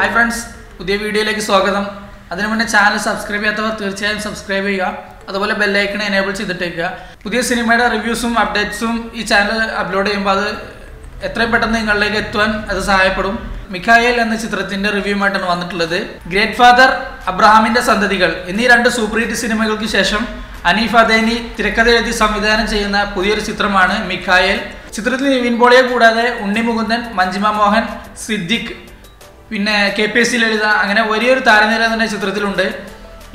Hi friends, പുതിയ വീഡിയോയിലേക്ക് സ്വാഗതം. അതിനു മുന്നേ ചാനൽ സബ്സ്ക്രൈബ് ചെയ്യാത്തവർ തീർച്ചയായും സബ്സ്ക്രൈബ് ചെയ്യുക. അതുപോലെ ബെൽ ഐക്കൺ എനേബിൾ ചെയ്തിട്ടേക്കുക. പുതിയ സിനിമയുടെ റിവ്യൂസും അപ്ഡേറ്റ്സും ഈ ചാനൽ അപ്ലോഡ് ചെയ്യുമ്പോൾ അത് എത്രയും പെട്ടെന്ന് നിങ്ങളിലേക്ക് എത്തുവാൻ അത് സഹായപ്പെടും. മിഖായേൽ എന്ന ചിത്രത്തിന്റെ റിവ്യൂമായിട്ടാണ് വന്നിട്ടുള്ളത്. ഗ്രേറ്റ് ഫാദർ, അബ്രഹാമിന്റെ സന്തതികൾ എന്നീ രണ്ട് സൂപ്പർ ഹിറ്റ് സിനിമകൾക്ക് ശേഷം അനീഫ് അദേനി തിരക്കഥ എഴുതി സംവിധാനം ചെയ്യുന്ന പുതിയൊരു ചിത്രമാണ് മിഖായേൽ. ചിത്രത്തിൽ നിവിൻ പോളിയെ കൂടാതെ ഉണ്ണി മുകുന്ദൻ, മഞ്ജിമ മോഹൻ, സിദ്ദിഖ്, പിന്നെ KPSC ലളിത, അങ്ങനെ വലിയൊരു താരനിര തന്നെ ചിത്രത്തിലുണ്ട്.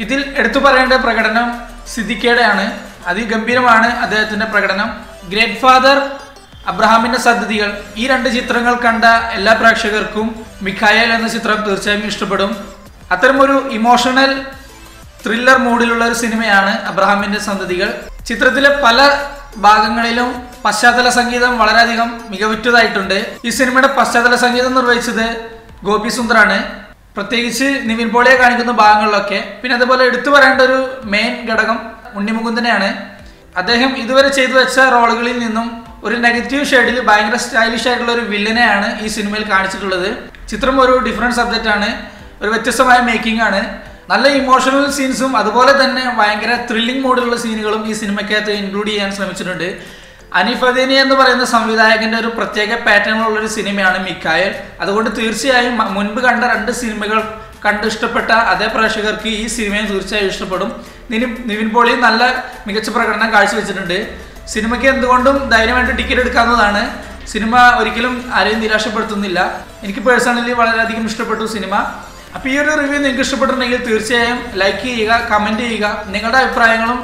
ഇതിൽ എടുത്തു പറയേണ്ട പ്രകടനം സിദ്ദിഖയുടെയാണ്. അതിഗംഭീരമാണ് അദ്ദേഹത്തിന്റെ പ്രകടനം. ഗ്രേറ്റ് ഫാദർ, അബ്രഹാമിന്റെ സന്തതികൾ ഈ രണ്ട് ചിത്രങ്ങൾ കണ്ട എല്ലാ പ്രേക്ഷകർക്കും മിഖായേൽ എന്ന ചിത്രം തീർച്ചയായും ഇഷ്ടപ്പെടും. അത്തരമൊരു ഇമോഷണൽ ത്രില്ലർ മൂഡിലുള്ള ഒരു സിനിമയാണ് അബ്രഹാമിന്റെ സന്തതികൾ. ചിത്രത്തിലെ പല ഭാഗങ്ങളിലും പശ്ചാത്തല സംഗീതം വളരെയധികം മികവുറ്റതായിട്ടുണ്ട്. ഈ സിനിമയുടെ പശ്ചാത്തല സംഗീതം നിർവഹിച്ചത് ഗോപി സുന്ദറാണ്, പ്രത്യേകിച്ച് നിവിൻ പോളിയെ കാണിക്കുന്ന ഭാഗങ്ങളിലൊക്കെ. പിന്നെ അതുപോലെ എടുത്തു പറയേണ്ട ഒരു മെയിൻ ഘടകം ഉണ്ണി മുകുന്ദനെയാണ്. അദ്ദേഹം ഇതുവരെ ചെയ്തു വെച്ച റോളുകളിൽ നിന്നും ഒരു നെഗറ്റീവ് ഷെയ്ഡിൽ ഭയങ്കര സ്റ്റൈലിഷ് ആയിട്ടുള്ള ഒരു വില്ലനെയാണ് ഈ സിനിമയിൽ കാണിച്ചിട്ടുള്ളത്. ചിത്രം ഒരു ഡിഫറെന്റ് സബ്ജക്റ്റ് ആണ്, ഒരു വ്യത്യസ്തമായ മേക്കിംഗ് ആണ്. നല്ല ഇമോഷണൽ സീൻസും അതുപോലെ തന്നെ ഭയങ്കര ത്രില്ലിംഗ് മോഡിലുള്ള സീനുകളും ഈ സിനിമയ്ക്കകത്ത് ഇൻക്ലൂഡ് ചെയ്യാൻ ശ്രമിച്ചിട്ടുണ്ട്. അനീഫ് അദേനി എന്ന് പറയുന്ന സംവിധായകന്റെ ഒരു പ്രത്യേക പാറ്റേണുള്ള ഒരു സിനിമയാണ് മിഖായേൽ. അതുകൊണ്ട് തീർച്ചയായും മുൻപ് കണ്ട രണ്ട് സിനിമകൾ കണ്ട് ഇഷ്ടപ്പെട്ട അതേ പ്രേക്ഷകർക്ക് ഈ സിനിമയും തീർച്ചയായും ഇഷ്ടപ്പെടും. നിവിൻ പോളി നല്ല മികച്ച പ്രകടനം കാഴ്ചവെച്ചിട്ടുണ്ട്. സിനിമയ്ക്ക് എന്തുകൊണ്ടും ധൈര്യമായിട്ട് ടിക്കറ്റ് എടുക്കാവുന്നതാണ്. സിനിമ ഒരിക്കലും ആരെയും നിരാശപ്പെടുത്തുന്നില്ല. എനിക്ക് പേഴ്സണലി വളരെയധികം ഇഷ്ടപ്പെട്ടു സിനിമ. അപ്പോൾ ഈ ഒരു റിവ്യൂ നിങ്ങൾക്ക് ഇഷ്ടപ്പെട്ടിട്ടുണ്ടെങ്കിൽ തീർച്ചയായും ലൈക്ക് ചെയ്യുക, കമൻറ്റ് ചെയ്യുക. നിങ്ങളുടെ അഭിപ്രായങ്ങളും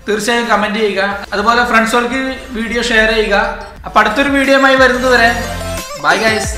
തീർച്ചയായും കമൻറ്റ് ചെയ്യുക. അതുപോലെ ഫ്രണ്ട്സുകൾക്ക് വീഡിയോ ഷെയർ ചെയ്യുക. അപ്പോൾ അടുത്തൊരു വീഡിയോയുമായി വരുന്നത് വരെ ബൈ ഗൈസ്.